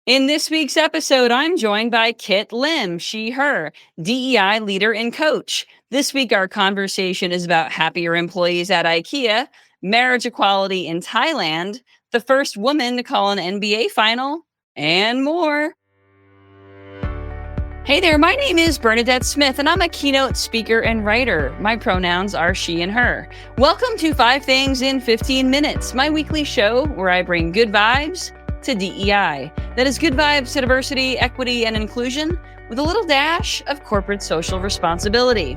In this week's episode, I'm joined by Kit Lim, she, her, DEI leader and coach. This week, our conversation is about happier employees at IKEA, marriage equality in Thailand, the first woman to call an NBA final, and more. Hey there, my name is Bernadette Smith, and I'm a keynote speaker and writer. My pronouns are she and her. Welcome to 5 Things in 15 Minutes, my weekly show where I bring good vibes to DEI. That is good vibes to diversity, equity, and inclusion with a little dash of corporate social responsibility.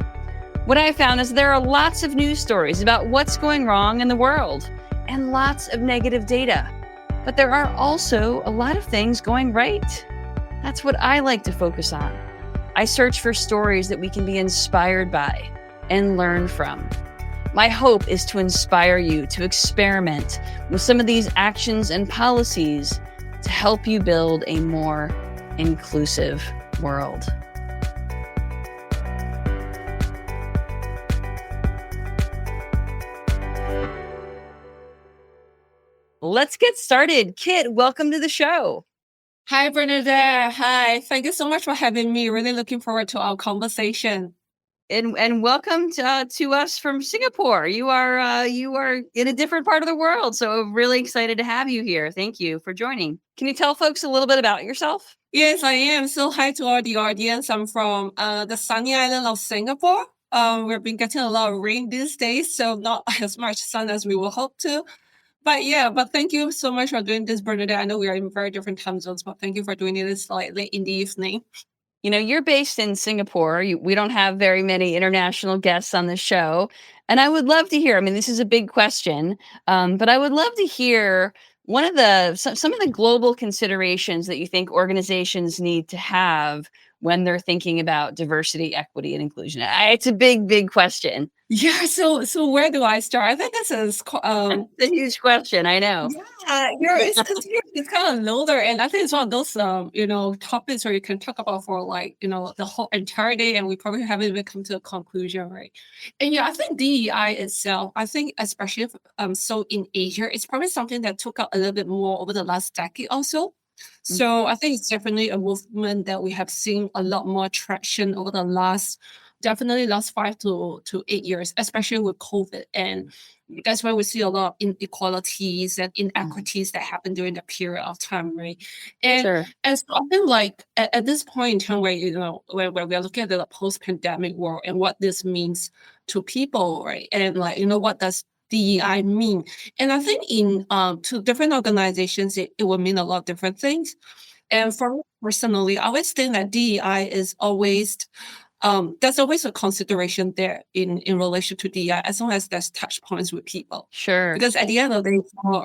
What I found is there are lots of news stories about what's going wrong in the world and lots of negative data. But there are also a lot of things going right. That's what I like to focus on. I search for stories that we can be inspired by and learn from. My hope is to inspire you to experiment with some of these actions and policies to help you build a more inclusive world. Let's get started. Kit, welcome to the show. Hi, Bernadette. Hi. Thank you so much for having me. Really looking forward to our conversation. And welcome to us from Singapore. You are in a different part of the world, so I'm really excited to have you here. Thank you for joining. Can you tell folks a little bit about yourself? Yes, I am. So hi to all the audience. I'm from the sunny island of Singapore. We've been getting a lot of rain these days, so not as much sun as we would hope to. But thank you so much for doing this, Bernadette. I know we are in very different time zones, but thank you for doing it this late in the evening. You know, you're based in Singapore. We don't have very many international guests on the show. And I would love to hear, I mean, this is a big question, but I would love to hear some of the global considerations that you think organizations need to have when they're thinking about diversity, equity, and inclusion. It's a big, big question. Yeah, so where do I start? I think this is It's a huge question, I know. it's kind of loader, and I think it's one of those topics where you can talk about for like the whole entire day, and we probably haven't even come to a conclusion, right? And yeah, I think DEI itself, I think especially so in Asia, it's probably something that took up a little bit more over the last decade or so. So I think it's definitely a movement that we have seen a lot more traction over the last 5 to 8 years, especially with COVID. And that's why we see a lot of inequalities and inequities that happen during the period of time, right? And Sure. and so I think like at this point in time where we are looking at the post-pandemic world and what this means to people, right? And like, what does DEI mean? And I think in to different organizations, it will mean a lot of different things. And for me personally, I always think that DEI is always there's always a consideration there in relation to DEI as long as there's touch points with people. Sure. Because at the end of the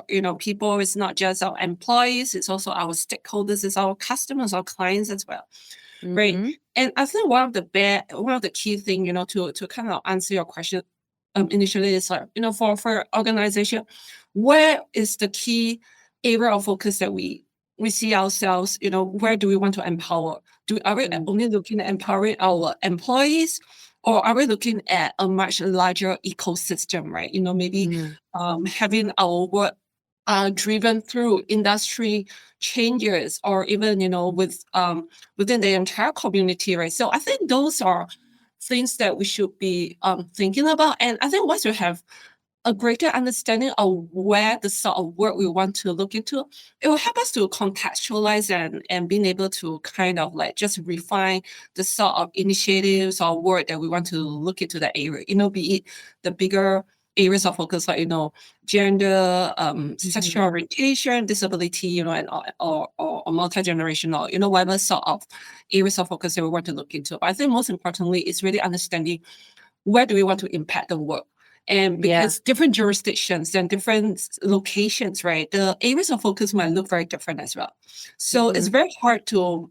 day, people is not just our employees, it's also our stakeholders, it's our customers, our clients as well. Right. Mhm. And I think one of the key thing, to kind of answer your question initially is like, for organization, where is the key area of focus that we see ourselves, where do we want to empower? Are we only looking at empowering our employees, or are we looking at a much larger ecosystem, right? Maybe having our work driven through industry changes, or even, within the entire community, right? So I think those are things that we should be thinking about. And I think once you have a greater understanding of where the sort of work we want to look into, it will help us to contextualize and being able to kind of like just refine the sort of initiatives or work that we want to look into that area, be it the bigger areas of focus like, gender, sexual orientation, disability, and or multi-generational, whatever sort of areas of focus that we want to look into. But I think most importantly is really understanding where do we want to impact the work. And because different jurisdictions and different locations, right, the areas of focus might look very different as well. So it's very hard to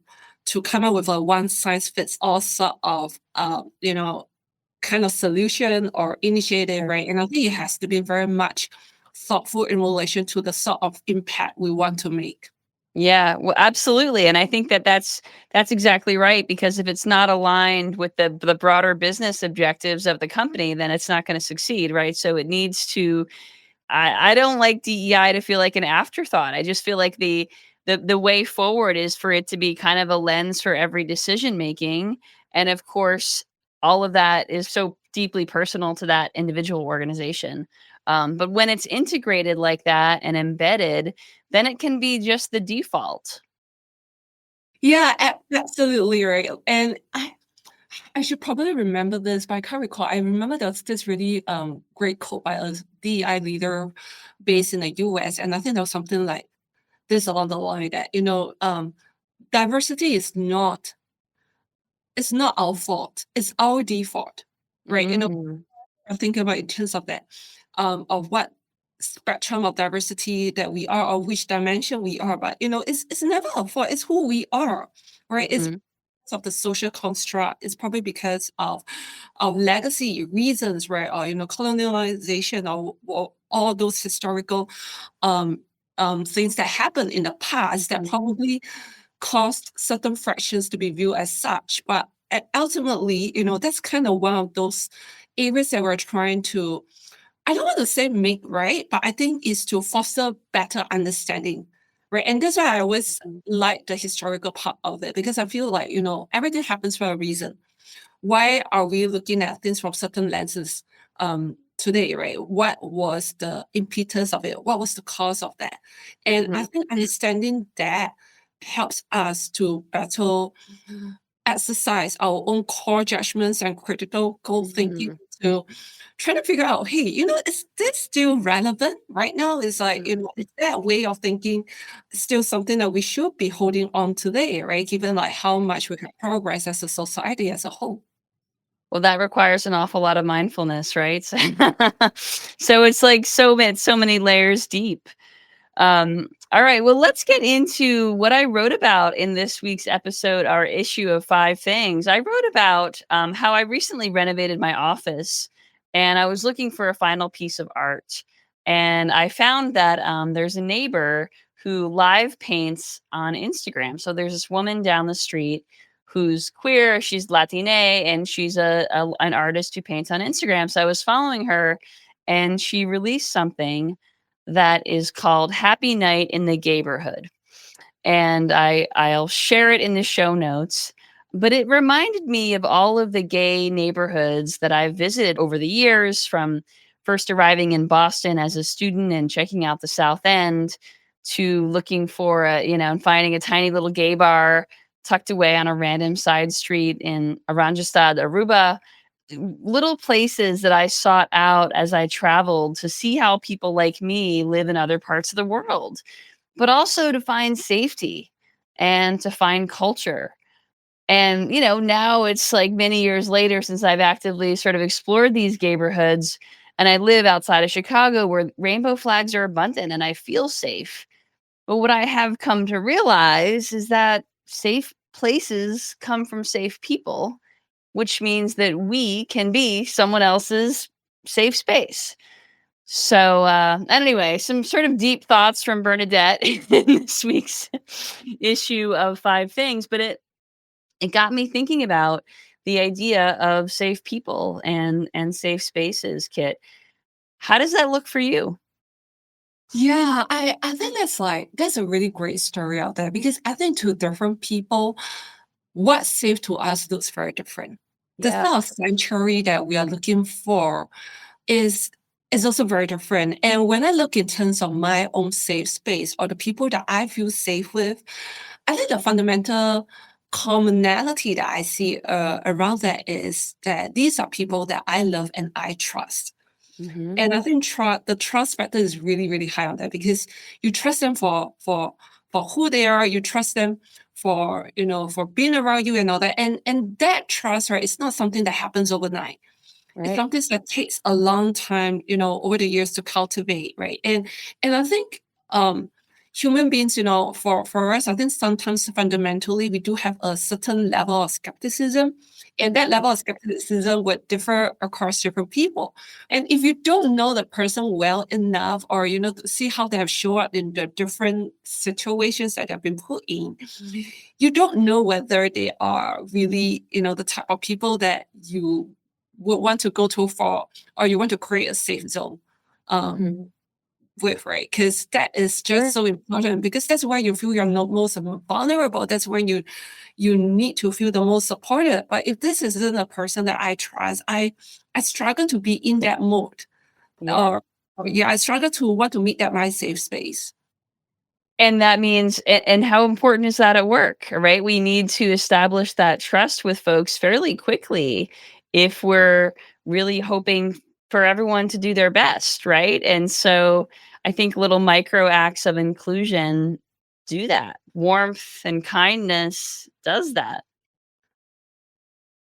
come up with a one size fits all sort of kind of solution or initiative, right? And I think it has to be very much thoughtful in relation to the sort of impact we want to make. Yeah, well, absolutely, and I think that that's exactly right, because if it's not aligned with the broader business objectives of the company, then it's not gonna succeed, right? So it needs to I don't like DEI to feel like an afterthought. I just feel like the way forward is for it to be kind of a lens for every decision making. And of course, all of that is so deeply personal to that individual organization. But when it's integrated like that and embedded, then it can be just the default. Yeah, absolutely right. And I should probably remember this, but I can't recall. I remember there was this really great quote by a DEI leader based in the US, and I think there was something like this along the line that, diversity is not, it's not our fault, it's our default, right? Mm, I'm thinking about in terms of that, of what spectrum of diversity that we are, or which dimension we are. But it's never our fault. It's who we are, right? It's mhm, of the social construct. It's probably because of legacy reasons, right? Or colonialization, or all those historical um things that happened in the past that mhm, probably caused certain fractions to be viewed as such. But ultimately, that's kind of one of those areas that we're trying to, I don't want to say make right, but I think is to foster better understanding, right? And that's why I always mhm, like the historical part of it, because I feel like, everything happens for a reason. Why are we looking at things from certain lenses today, right? What was the impetus of it? What was the cause of that? And I mhm, think understanding that helps us to better exercise our own core judgments and critical thinking mhm, to try to figure out, hey, is this still relevant right now? Is like, is that way of thinking still something that we should be holding on today, right? Given like how much we can progress as a society as a whole. Well, that requires an awful lot of mindfulness, right? So it's like so many layers deep. All right, well, let's get into what I wrote about in this week's episode, our issue of 5 things. I wrote about how I recently renovated my office and I was looking for a final piece of art. And I found that there's a neighbor who live paints on Instagram. So there's this woman down the street who's queer, she's Latina, and she's an artist who paints on Instagram. So I was following her and she released something that is called Happy Night in the Gayborhood. And I'll share it in the show notes. But it reminded me of all of the gay neighborhoods that I've visited over the years, from first arriving in Boston as a student and checking out the South End to looking for and finding a tiny little gay bar tucked away on a random side street in Aranjastad, Aruba. Little places that I sought out as I traveled to see how people like me live in other parts of the world, but also to find safety and to find culture. And, now it's like many years later since I've actively sort of explored these neighborhoods. And I live outside of Chicago where rainbow flags are abundant and I feel safe. But what I have come to realize is that safe places come from safe people, which means that we can be someone else's safe space. So, anyway, some sort of deep thoughts from Bernadette in this week's issue of 5 things, but it got me thinking about the idea of safe people and safe spaces. Kit, how does that look for you? Yeah, I think that's a really great story out there, because I think to different people, what's safe to us looks very different. The Yeah. sort of sanctuary that we are looking for is is also very different. And when I look in terms of my own safe space or the people that I feel safe with, I think the fundamental commonality that I see around that is that these are people that I love and I trust. Hmm. And I think the trust factor is really, really high on that, because you trust them for who they are. You trust them for for being around you and all that. And that trust, right, it's not something that happens overnight. It's Right. something that takes a long time, over the years to cultivate, right? And I think human beings, for us, I think sometimes fundamentally we do have a certain level of skepticism. And that level of skepticism would differ across different people. And if you don't know the person well enough, or to see how they have shown up in the different situations that have been put in, you don't know whether they are really, the type of people that you would want to go to for, or you want to create a safe zone. Hmm. Um, with, right? Because that is just Sure. so important because that's where you feel you're not most vulnerable. That's when you need to feel the most supported. But if this isn't a person that I trust, I struggle to be in that mode. Yeah. Or yeah, I struggle to want to make that my safe space. And that means and how important is that at work, right? We need to establish that trust with folks fairly quickly if we're really hoping for everyone to do their best, right? And so I think little micro acts of inclusion do that. Warmth and kindness does that.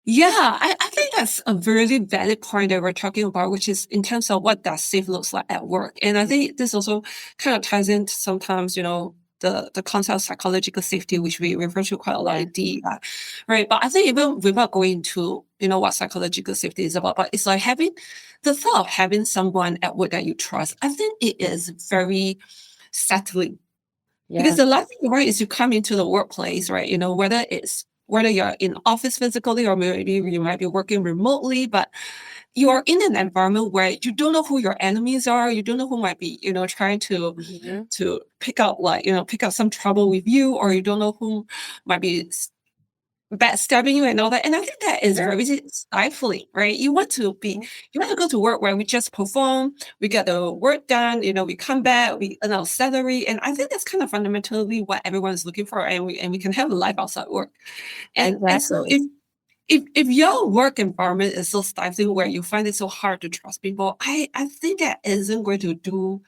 Yeah, I think that's a really valid point that we're talking about, which is in terms of what that safe looks like at work. And I think this also kind of ties into sometimes, the concept of psychological safety, which we refer to quite a lot Yeah. in DEI, right? But I think even without going to, what psychological safety is about, but it's like the thought of having someone at work that you trust, I think it is very settling. Because Yeah. the last thing, right, is you come into the workplace, right? Whether you're in office physically or maybe you might be working remotely, but you're in an environment where you don't know who your enemies are. You don't know who might be, trying to Mhm. to pick up pick up some trouble with you, or you don't know who might be backstabbing you and all that. And I think that is Sure. very stifling, right? You want to go to work where we just perform, we get the work done, we come back, we earn our salary. And I think that's kind of fundamentally what everyone is looking for. And we can have a life outside work. And so Exactly. if your work environment is so stifling where you find it so hard to trust people, I think that isn't going to do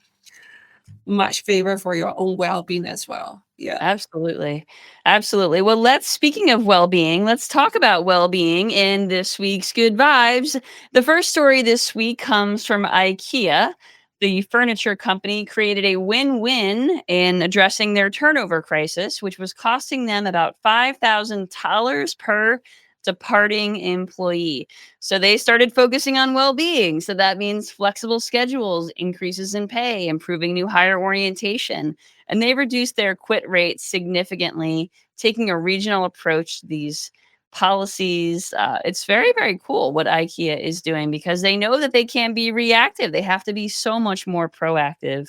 much favor for your own well-being as well. Yeah. Absolutely. Absolutely. Well, speaking of well-being, let's talk about well-being in this week's Good Vibes. The first story this week comes from IKEA. The furniture company created a win-win in addressing their turnover crisis, which was costing them about $5,000 per departing employee. So they started focusing on well-being. So that means flexible schedules, increases in pay, improving new hire orientation, and they reduced their quit rate significantly, taking a regional approach to these policies. It's very, very cool what IKEA is doing because they know that they can't be reactive. They have to be so much more proactive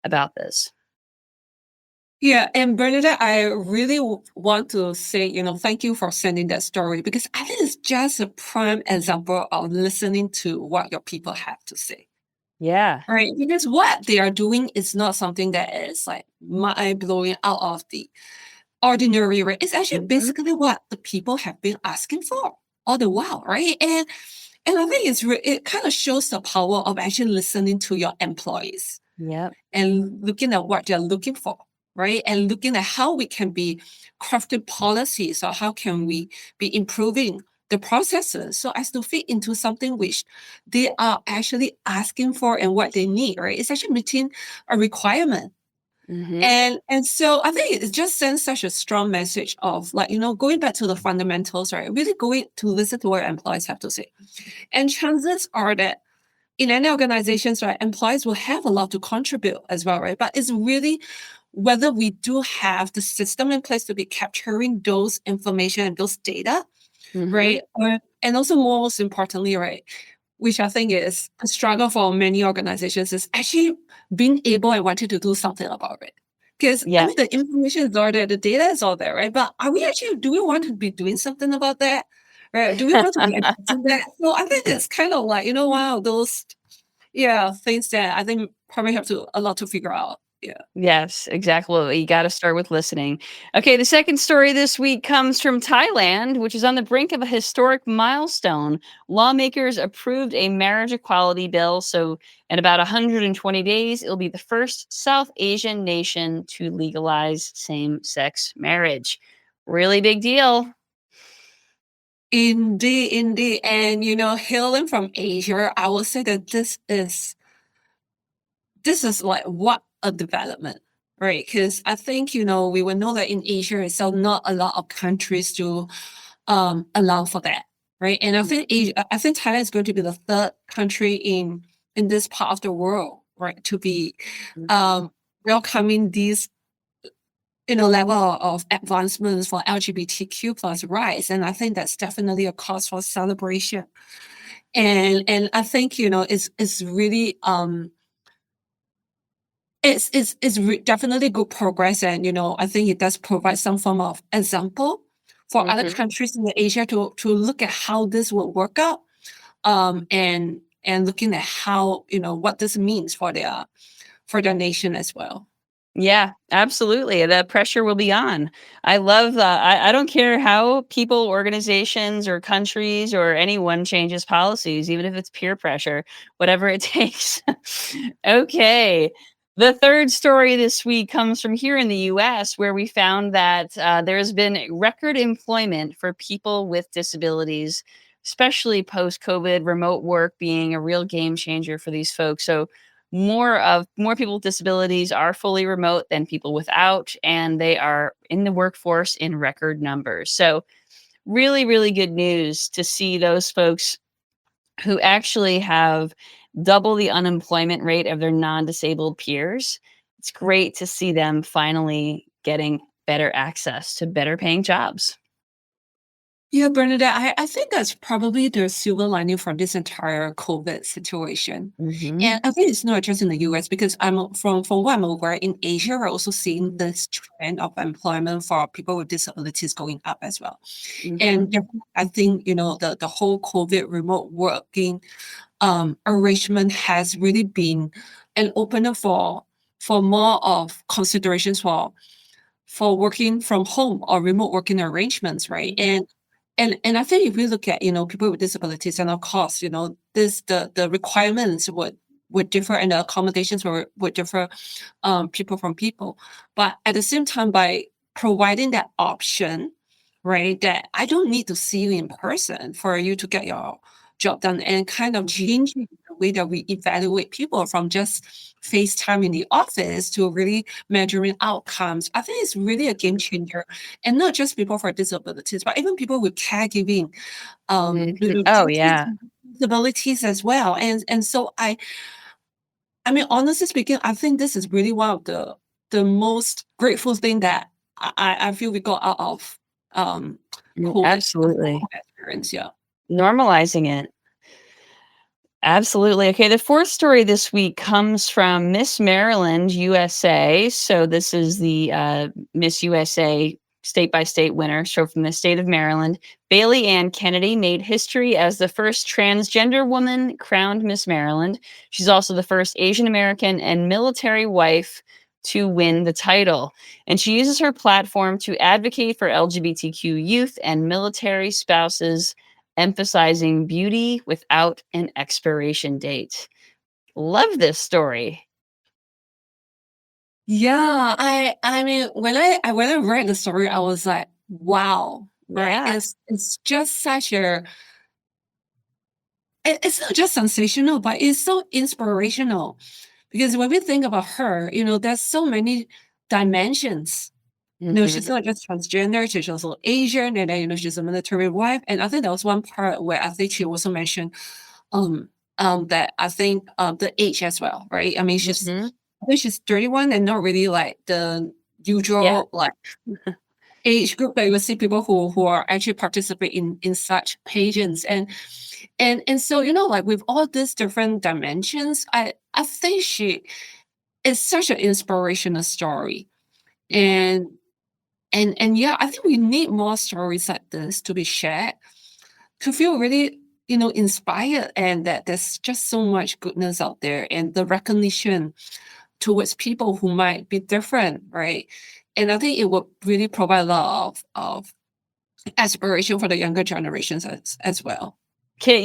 about this. Yeah, and Bernadette, I really want to say, thank you for sending that story because I think it's just a prime example of listening to what your people have to say, Yeah. right? Because what they are doing is not something that is like mind blowing out of the ordinary, right? It's actually Mhm. basically what the people have been asking for all the while, right? And I think it kind of shows the power of actually listening to your employees Yep. and looking at what they're looking for, right? And looking at how we can be crafting policies or how can we be improving the processes so as to fit into something which they are actually asking for and what they need, right? It's actually meeting a requirement. Hmm. And so I think it just sends such a strong message of like, going back to the fundamentals, right? Really going to listen to what employees have to say. And chances are that in any organizations, right, employees will have a lot to contribute as well, right? But it's really whether we do have the system in place to be capturing those information and those data, Hmm. right? And also most importantly, right, which I think is a struggle for many organizations is actually being able and wanting to do something about it. Because I Yeah. mean the information is all there, the data is all there, right? But do we want to be doing something about that? Right? Do we want to be addressing that? So I think it's kind of like, wow, those things that I think probably have to a lot to figure out. Yeah. Yes, exactly. Well, you got to start with listening. Okay, the second story this week comes from Thailand, which is on the brink of a historic milestone. Lawmakers approved a marriage equality bill. So, in about 120 days, it'll be the first South Asian nation to legalize same sex marriage. Really big deal. Indeed, indeed. And hailing from Asia, I would say that this is like what a development, right? Because I think we will know that in Asia itself, not a lot of countries do allow for that, right? And I think Thailand is going to be the third country in this part of the world, right, to be Mhm. um welcoming these level of advancements for LGBTQ plus rights. And I think that's definitely a cause for celebration. And I think it's really It's definitely good progress, and I think it does provide some form of example for other Mhm. countries in the Asia to look at how this will work out, and looking at how what this means for their nation as well. Yeah, absolutely. The pressure will be on. I love I don't care how people, organizations, or countries or anyone changes policies, even if it's peer pressure, whatever it takes. Okay. The third story this week comes from here in the US, where we found that there's been record employment for people with disabilities, especially post COVID, remote work being a real game changer for these folks. So, more people with disabilities are fully remote than people without, and they are in the workforce in record numbers. So really, really good news to see those folks who actually have double the unemployment rate of their non-disabled peers. It's great to see them finally getting better access to better paying jobs. Yeah, Bernadette, I think that's probably the silver lining from this entire COVID situation. Mhm. And I think it's not just in the US because from what I'm aware, in Asia, we're also seeing this trend of employment for people with disabilities going up as well. Mhm. And I think, the whole COVID remote working arrangement has really been an opener for more of considerations for working from home or remote working arrangements, right? And I think if we look at people with disabilities, and of course this the requirements would differ, and the accommodations would differ, people from people. But at the same time, by providing that option, right, that I don't need to see you in person for you to get your job done, and kind of changing the way that we evaluate people from just FaceTime in the office to really measuring outcomes. I think it's really a game changer, and not just people for disabilities, but even people with caregiving, Oh duties yeah. and disabilities as well. And so I mean, honestly speaking, I think this is really one of the most grateful thing that I feel we got out of COVID, Absolutely. experience. Yeah. Normalizing it. Absolutely. Okay, the fourth story this week comes from Miss Maryland, USA. So this is the Miss USA state by state winner. So from the state of Maryland, Bailey Ann Kennedy made history as the first transgender woman crowned Miss Maryland. She's also the first Asian American and military wife to win the title. And she uses her platform to advocate for LGBTQ youth and military spouses, emphasizing beauty without an expiration date. Love this story. Yeah, I mean, when I read the story, I was like, wow, right? Yeah. It's just such it's not just sensational, but it's so inspirational. Because when we think about her, there's so many dimensions. She's Mhm. not just transgender, she's also Asian, and then she's a military wife. And I think there was one part where I think she also mentioned um that I think the age as well, right? I mean, Mhm. I think she's 31 and not really like the Yeah. usual like age group that you will see people who are actually participate in such pageants. And so like with all these different dimensions, I think she is such an inspirational story. And and yeah, I think we need more stories like this to be shared, to feel really inspired, and that there's just so much goodness out there, and the recognition towards people who might be different, right? And I think it would really provide a lot of aspiration for the younger generations as well. Kit,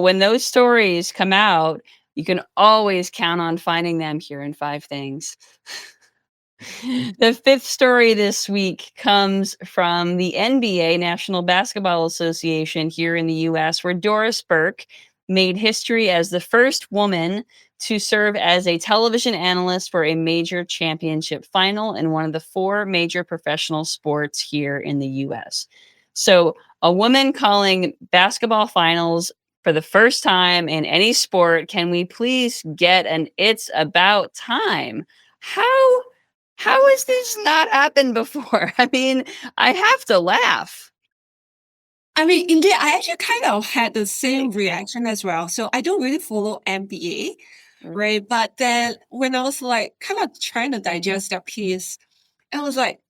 when those stories come out, you can always count on finding them here in 5 Things. The fifth story this week comes from the NBA, National Basketball Association, here in the US, where Doris Burke made history as the first woman to serve as a television analyst for a major championship final in one of the 4 major professional sports here in the US. So, a woman calling basketball finals for the first time in any sport. Can we please get an "It's about time"? How has this not happened before? I mean, I have to laugh. I mean, indeed, I actually kind of had the same reaction as well. So I don't really follow NBA, right? But then when I was like kind of trying to digest that piece, I was like,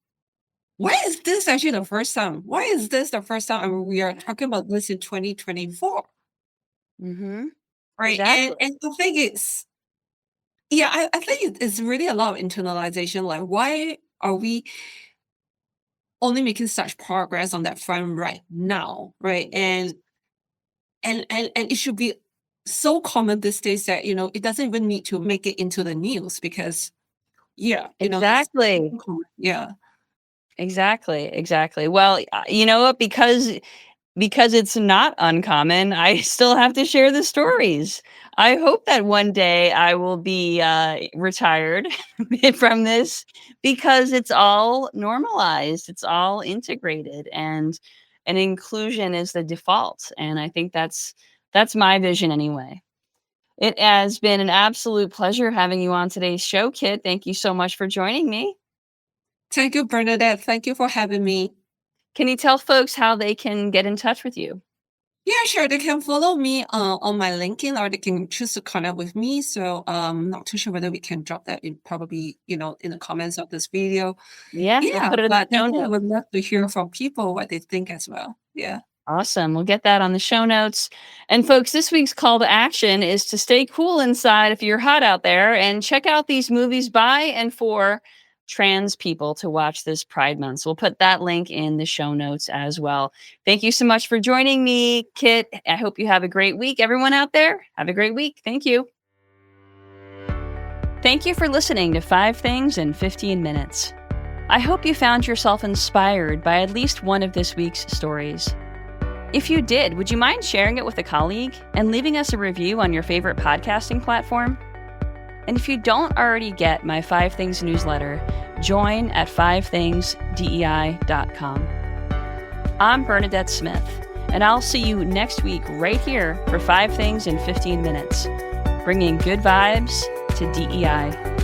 why is this actually the first time? Why is this the first time we are talking about this in 2024? Mm-hmm. Right. Exactly. And the thing is, yeah, I think it's really a lot of internalization. Like, why are we only making such progress on that front right now? Right. And it should be so common these days that, it doesn't even need to make it into the news because yeah, it's Exactly. so common. Yeah. Exactly. Well, you know what? Because it's not uncommon, I still have to share the stories. I hope that one day I will be retired from this because it's all normalized, it's all integrated, and inclusion is the default. And I think that's my vision anyway. It has been an absolute pleasure having you on today's show, Kit. Thank you so much for joining me. Thank you, Bernadette. Thank you for having me. Can you tell folks how they can get in touch with you? Yeah, sure. They can follow me on my LinkedIn or they can choose to connect with me. So not too sure whether we can drop that in probably, in the comments of this video. Yeah, we'll Yeah, put it in the but show definitely I notes. would love to hear from people what they think as well. Yeah. Awesome. We'll get that on the show notes. And folks, this week's call to action is to stay cool inside if you're hot out there and check out these movies by and for trans people to watch this Pride Month. So we'll put that link in the show notes as well. Thank you so much for joining me, Kit. I hope you have a great week. Everyone out there, have a great week. Thank you. Thank you for listening to 5 Things in 15 Minutes. I hope you found yourself inspired by at least one of this week's stories. If you did, would you mind sharing it with a colleague and leaving us a review on your favorite podcasting platform? And if you don't already get my 5 Things newsletter, join at 5thingsdei.com. I'm Bernadette Smith, and I'll see you next week right here for 5 Things in 15 Minutes, bringing good vibes to DEI.